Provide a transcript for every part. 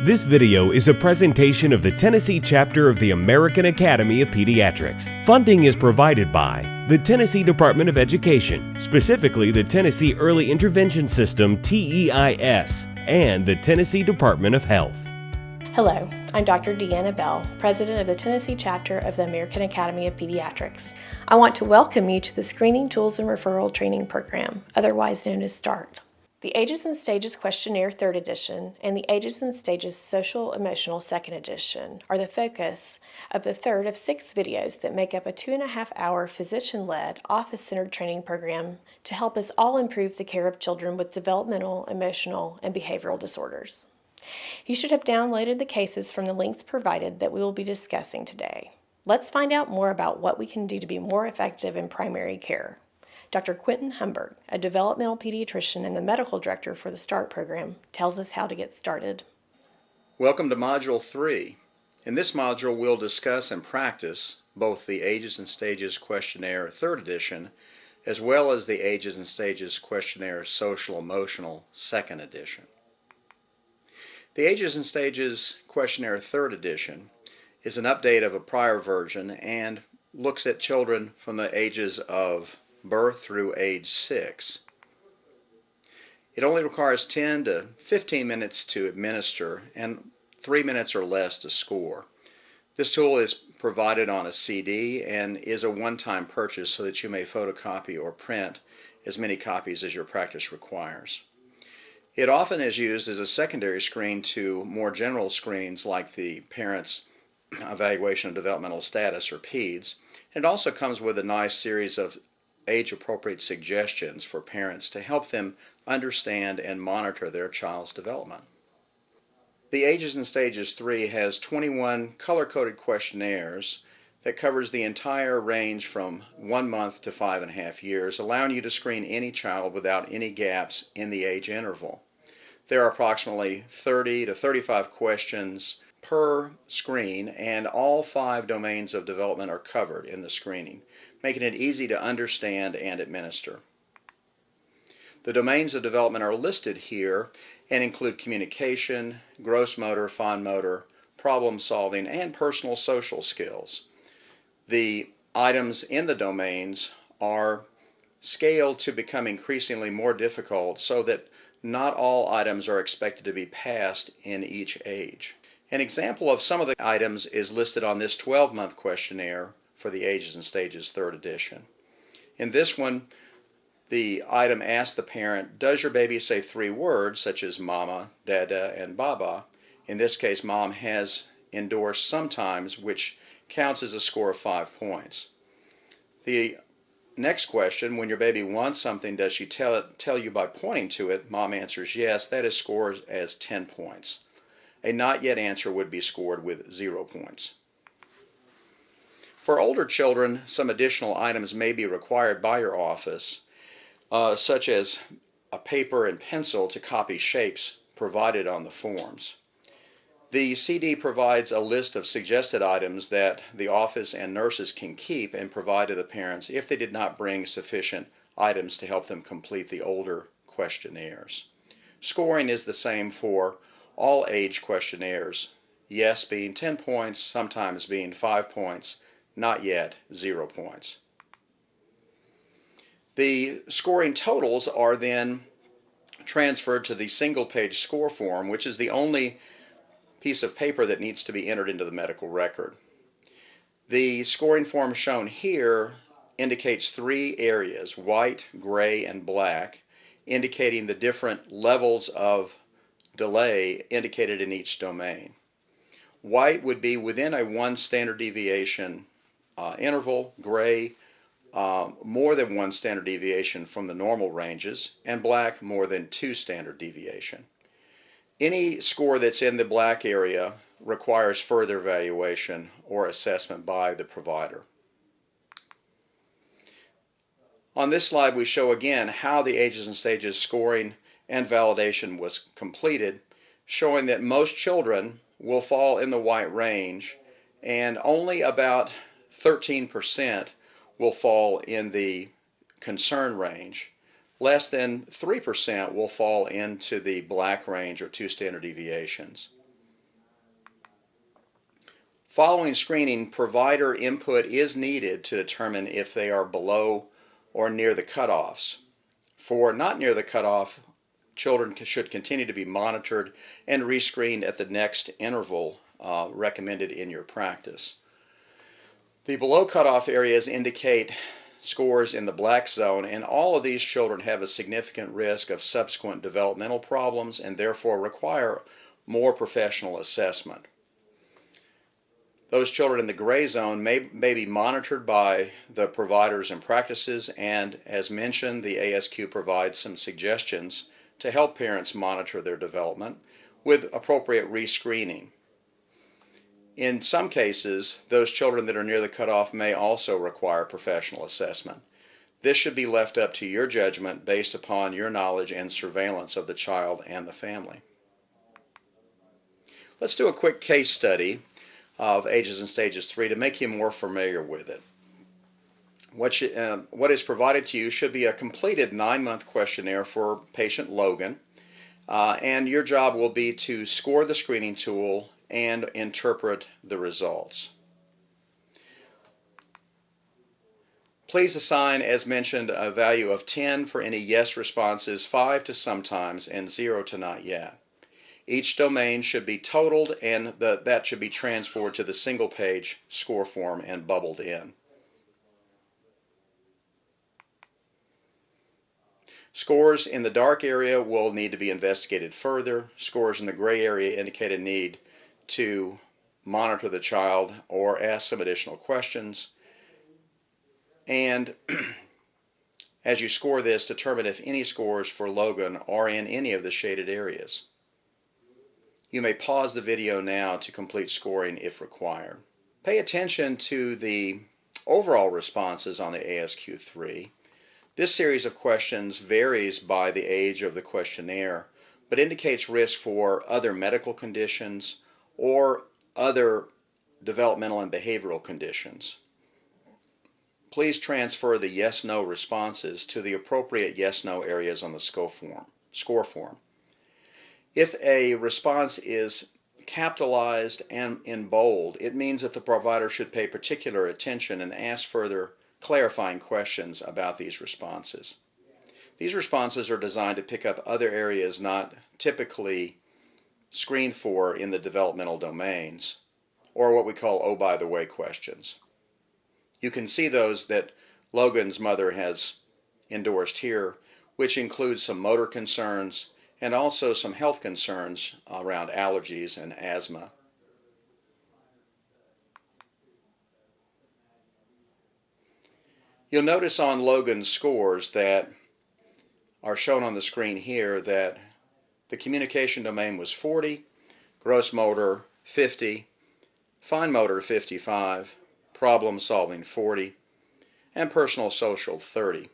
This video is a presentation of the Tennessee chapter of the American Academy of Pediatrics. Funding is provided by the Tennessee Department of Education, specifically the Tennessee Early Intervention System (TEIS), and the Tennessee Department of Health. Hello, I'm Dr. Deanna Bell, President of the Tennessee chapter of the American Academy of Pediatrics. I want to welcome you to the Screening Tools and Referral Training Program, otherwise known as START. The Ages and Stages Questionnaire 3rd Edition and the Ages and Stages Social Emotional 2nd Edition are the focus of the third of 6 videos that make up a 2.5-hour physician-led, office-centered training program to help us all improve the care of children with developmental, emotional, and behavioral disorders. You should have downloaded the cases from the links provided that we will be discussing today. Let's find out more about what we can do to be more effective in primary care. Dr. Quentin Humberg, a developmental pediatrician and the medical director for the START program, tells us how to get started. Welcome to Module 3. In this module, we'll discuss and practice both the Ages and Stages Questionnaire 3rd Edition as well as the Ages and Stages Questionnaire Social Emotional 2nd Edition. The Ages and Stages Questionnaire 3rd Edition is an update of a prior version and looks at children from the ages of birth through age 6. It only requires 10 to 15 minutes to administer and 3 minutes or less to score. This tool is provided on a CD and is a one-time purchase so that you may photocopy or print as many copies as your practice requires. It often is used as a secondary screen to more general screens like the Parents' Evaluation of Developmental Status, or PEDS. It also comes with a nice series of age-appropriate suggestions for parents to help them understand and monitor their child's development. The Ages and Stages 3 has 21 color-coded questionnaires that covers the entire range from 1 month to 5.5 years, allowing you to screen any child without any gaps in the age interval. There are approximately 30 to 35 questions per screen, and all 5 domains of development are covered in the screening, making it easy to understand and administer. The domains of development are listed here and include communication, gross motor, fine motor, problem solving, and personal social skills. The items in the domains are scaled to become increasingly more difficult so that not all items are expected to be passed in each age. An example of some of the items is listed on this 12-month questionnaire for the Ages and Stages 3rd Edition. In this one, the item asks the parent, does your baby say 3 words such as mama, dada, and baba? In this case, mom has endorsed sometimes, which counts as a score of 5 points. The next question, when your baby wants something, does she tell you by pointing to it? Mom answers yes. That is scored as 10 points. A not yet answer would be scored with 0 points. For older children, some additional items may be required by your office, such as a paper and pencil to copy shapes provided on the forms. The CD provides a list of suggested items that the office and nurses can keep and provide to the parents if they did not bring sufficient items to help them complete the older questionnaires. Scoring is the same for all age questionnaires, yes being 10 points, sometimes being 5 points, not yet 0 points. The scoring totals are then transferred to the single-page score form, which is the only piece of paper that needs to be entered into the medical record. The scoring form shown here indicates 3 areas, white, gray, and black, indicating the different levels of delay indicated in each domain. White would be within a 1 standard deviation interval, gray more than 1 standard deviation from the normal ranges, and black more than 2 standard deviation. Any score that's in the black area requires further evaluation or assessment by the provider. On this slide we show again how the Ages and Stages scoring and validation was completed, showing that most children will fall in the white range and only about 13% will fall in the concern range. Less than 3% will fall into the black range or 2 standard deviations. Following screening, provider input is needed to determine if they are below or near the cutoffs. For not near the cutoff, children should continue to be monitored and rescreened at the next interval recommended in your practice. The below cutoff areas indicate scores in the black zone, and all of these children have a significant risk of subsequent developmental problems and therefore require more professional assessment. Those children in the gray zone may be monitored by the providers and practices, and as mentioned, the ASQ provides some suggestions to help parents monitor their development with appropriate rescreening. In some cases, those children that are near the cutoff may also require professional assessment. This should be left up to your judgment based upon your knowledge and surveillance of the child and the family. Let's do a quick case study of ages and stages 3 to make you more familiar with it. What is provided to you should be a completed 9-month questionnaire for patient Logan, and your job will be to score the screening tool and interpret the results. Please assign, as mentioned, a value of 10 for any yes responses, 5 to sometimes, and 0 to not yet. Each domain should be totaled, and that should be transferred to the single-page score form and bubbled in. Scores in the dark area will need to be investigated further. Scores in the gray area indicate a need to monitor the child or ask some additional questions. And as you score this, determine if any scores for Logan are in any of the shaded areas. You may pause the video now to complete scoring if required. Pay attention to the overall responses on the ASQ3. This series of questions varies by the age of the questionnaire, but indicates risk for other medical conditions or other developmental and behavioral conditions. Please transfer the yes-no responses to the appropriate yes-no areas on the score form. If a response is capitalized and in bold, it means that the provider should pay particular attention and ask further clarifying questions about these responses. These responses are designed to pick up other areas not typically screened for in the developmental domains, or what we call oh by the way questions. You can see those that Logan's mother has endorsed here, which includes some motor concerns and also some health concerns around allergies and asthma. You'll notice on Logan's scores that are shown on the screen here that the communication domain was 40, gross motor 50, fine motor 55, problem solving 40, and personal social 30.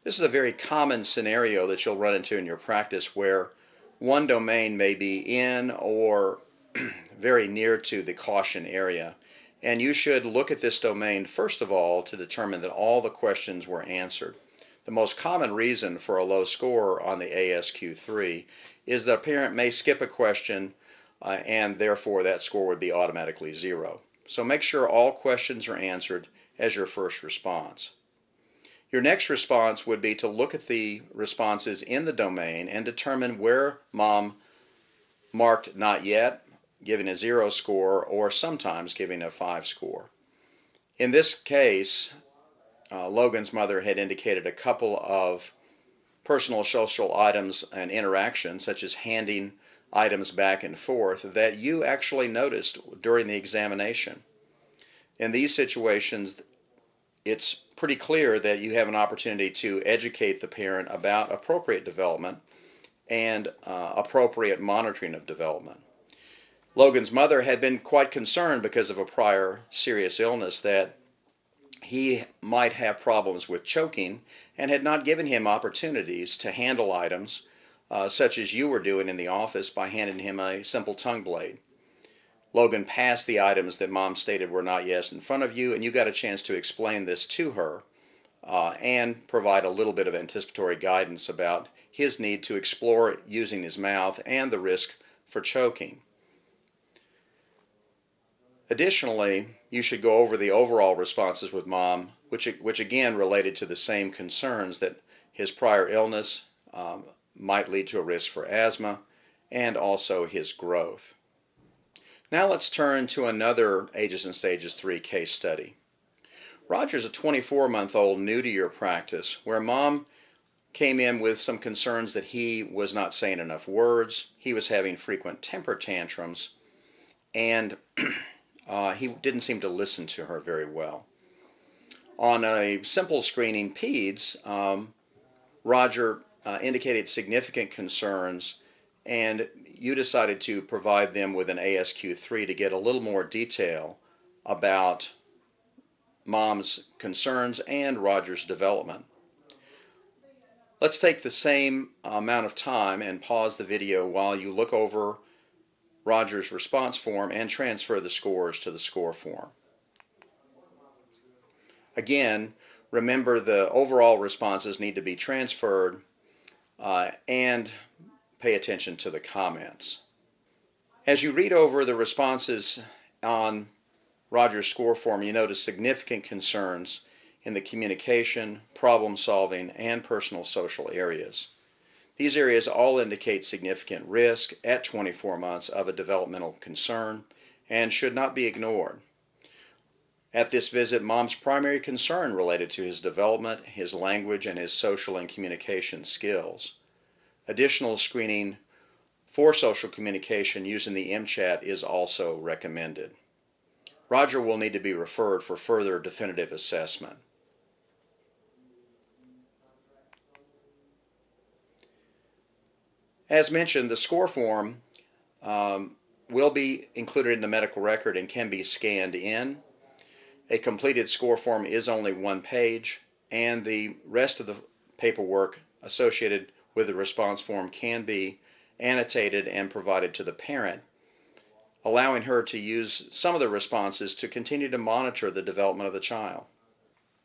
This is a very common scenario that you'll run into in your practice where one domain may be in or very near to the caution area. And you should look at this domain first of all to determine that all the questions were answered. The most common reason for a low score on the ASQ3 is that a parent may skip a question and therefore that score would be automatically 0. So make sure all questions are answered as your first response. Your next response would be to look at the responses in the domain and determine where mom marked not yet, giving a 0 score, or sometimes giving a 5 score. In this case, Logan's mother had indicated a couple of personal social items and interactions, such as handing items back and forth, that you actually noticed during the examination. In these situations, it's pretty clear that you have an opportunity to educate the parent about appropriate development and appropriate monitoring of development. Logan's mother had been quite concerned because of a prior serious illness that he might have problems with choking and had not given him opportunities to handle items such as you were doing in the office by handing him a simple tongue blade. Logan passed the items that mom stated were not yes in front of you, and you got a chance to explain this to her and provide a little bit of anticipatory guidance about his need to explore using his mouth and the risk for choking. Additionally, you should go over the overall responses with mom, which again related to the same concerns that his prior illness might lead to a risk for asthma and also his growth. Now let's turn to another Ages and Stages 3 case study. Roger's a 24-month-old new to your practice where mom came in with some concerns that he was not saying enough words, he was having frequent temper tantrums, and he didn't seem to listen to her very well. On a simple screening PEDS, Roger indicated significant concerns, and you decided to provide them with an ASQ3 to get a little more detail about mom's concerns and Roger's development. Let's take the same amount of time and pause the video while you look over Roger's response form and transfer the scores to the score form. Again, remember the overall responses need to be transferred and pay attention to the comments. As you read over the responses on Roger's score form, you notice significant concerns in the communication, problem solving, and personal social areas. These areas all indicate significant risk at 24 months of a developmental concern and should not be ignored. At this visit, mom's primary concern related to his development, his language, and his social and communication skills. Additional screening for social communication using the MCHAT is also recommended. Roger will need to be referred for further definitive assessment. As mentioned, the score form will be included in the medical record and can be scanned in. A completed score form is only one page, and the rest of the paperwork associated with the response form can be annotated and provided to the parent, allowing her to use some of the responses to continue to monitor the development of the child.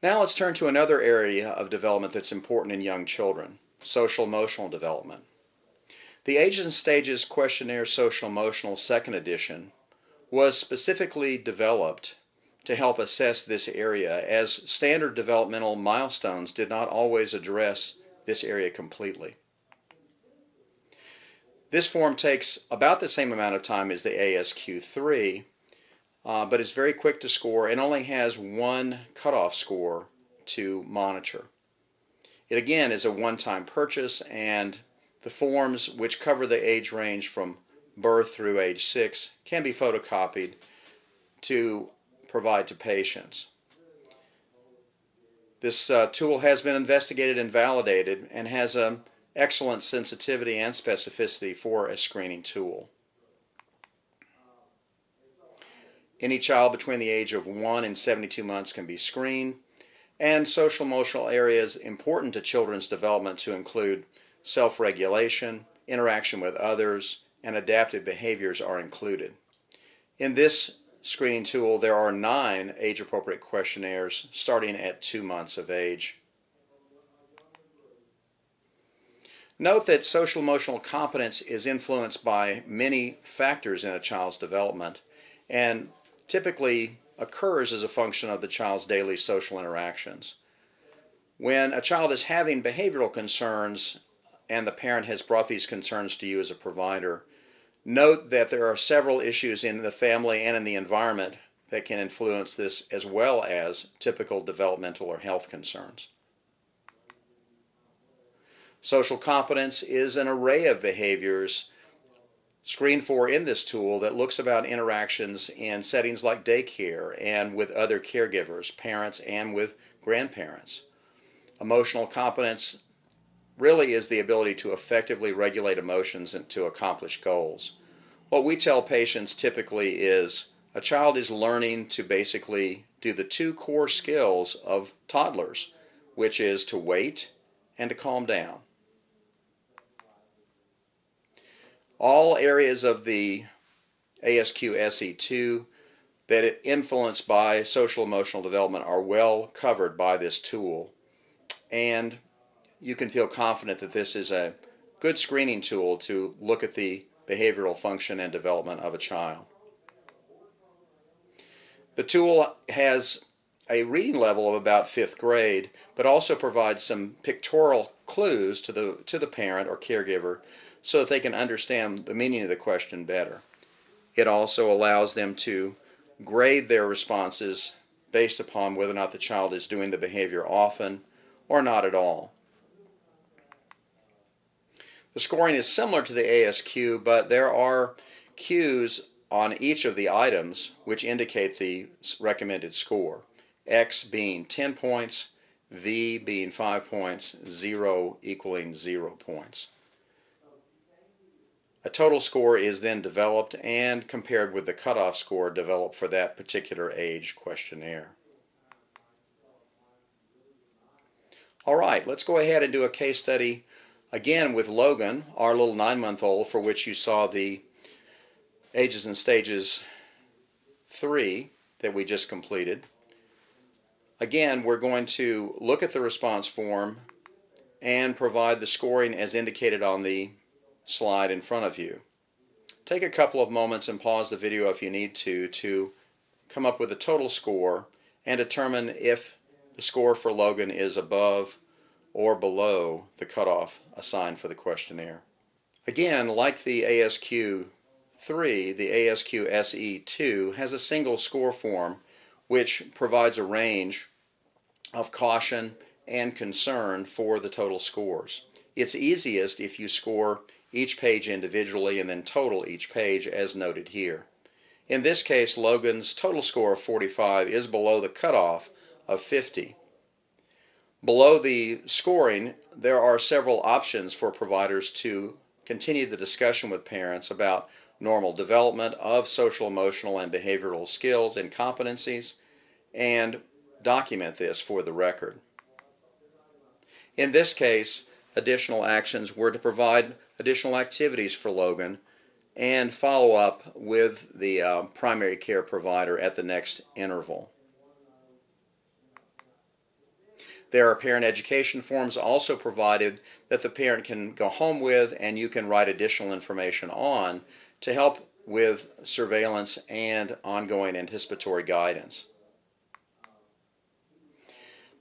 Now let's turn to another area of development that's important in young children, social emotional development. The Ages and Stages Questionnaire Social Emotional Second Edition was specifically developed to help assess this area, as standard developmental milestones did not always address this area completely. This form takes about the same amount of time as the ASQ3, but is very quick to score and only has one cutoff score to monitor. It again is a one-time purchase, and the forms, which cover the age range from birth through age 6, can be photocopied to provide to patients. This tool has been investigated and validated and has an excellent sensitivity and specificity for a screening tool. Any child between the age of 1 and 72 months can be screened, and social emotional areas important to children's development to include self-regulation, interaction with others, and adaptive behaviors are included. In this screening tool, there are 9 age-appropriate questionnaires starting at 2 months of age. Note that social emotional competence is influenced by many factors in a child's development and typically occurs as a function of the child's daily social interactions. When a child is having behavioral concerns and the parent has brought these concerns to you as a provider, note that there are several issues in the family and in the environment that can influence this, as well as typical developmental or health concerns. Social competence is an array of behaviors screened for in this tool that looks about interactions in settings like daycare and with other caregivers, parents, and with grandparents. Emotional competence really is the ability to effectively regulate emotions and to accomplish goals. What we tell patients typically is a child is learning to basically do the 2 core skills of toddlers, which is to wait and to calm down. All areas of the ASQ SE2 that are influenced by social emotional development are well covered by this tool, and you can feel confident that this is a good screening tool to look at the behavioral function and development of a child. The tool has a reading level of about 5th grade, but also provides some pictorial clues to the parent or caregiver so that they can understand the meaning of the question better. It also allows them to grade their responses based upon whether or not the child is doing the behavior often or not at all. The scoring is similar to the ASQ, but there are cues on each of the items which indicate the recommended score. X being 10 points, V being 5 points, 0 equaling 0 points. A total score is then developed and compared with the cutoff score developed for that particular age questionnaire. All right, let's go ahead and do a case study again with Logan, our little 9-month-old, for which you saw the Ages and Stages 3 that we just completed. Again, we're going to look at the response form and provide the scoring as indicated on the slide in front of you. Take a couple of moments and pause the video if you need to come up with a total score and determine if the score for Logan is above or below the cutoff assigned for the questionnaire. Again, like the ASQ 3, the ASQ SE2 has a single score form which provides a range of caution and concern for the total scores. It's easiest if you score each page individually and then total each page as noted here. In this case, Logan's total score of 45 is below the cutoff of 50. Below the scoring, there are several options for providers to continue the discussion with parents about normal development of social, emotional, and behavioral skills and competencies, and document this for the record. In this case, additional actions were to provide additional activities for Logan and follow up with the primary care provider at the next interval. There are parent education forms also provided that the parent can go home with and you can write additional information on to help with surveillance and ongoing anticipatory guidance.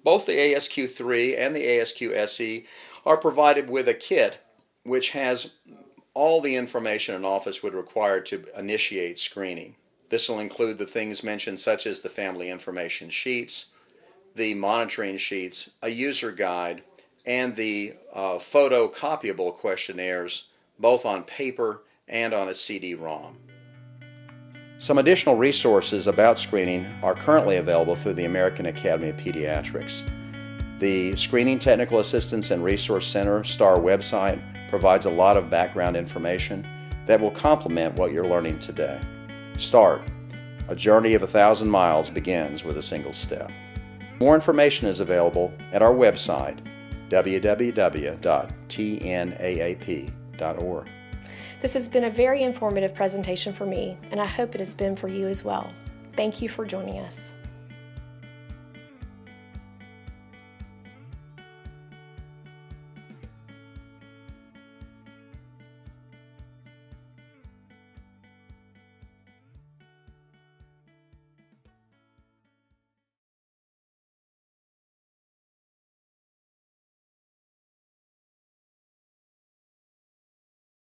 Both the ASQ3 and the ASQ SE are provided with a kit which has all the information an office would require to initiate screening. This will include the things mentioned such as the family information sheets, the monitoring sheets, a user guide, and the photocopyable questionnaires, both on paper and on a CD-ROM. Some additional resources about screening are currently available through the American Academy of Pediatrics. The Screening Technical Assistance and Resource Center STAR website provides a lot of background information that will complement what you're learning today. START, a journey of 1,000 miles begins with a single step. More information is available at our website, www.tnaap.org. This has been a very informative presentation for me, and I hope it has been for you as well. Thank you for joining us.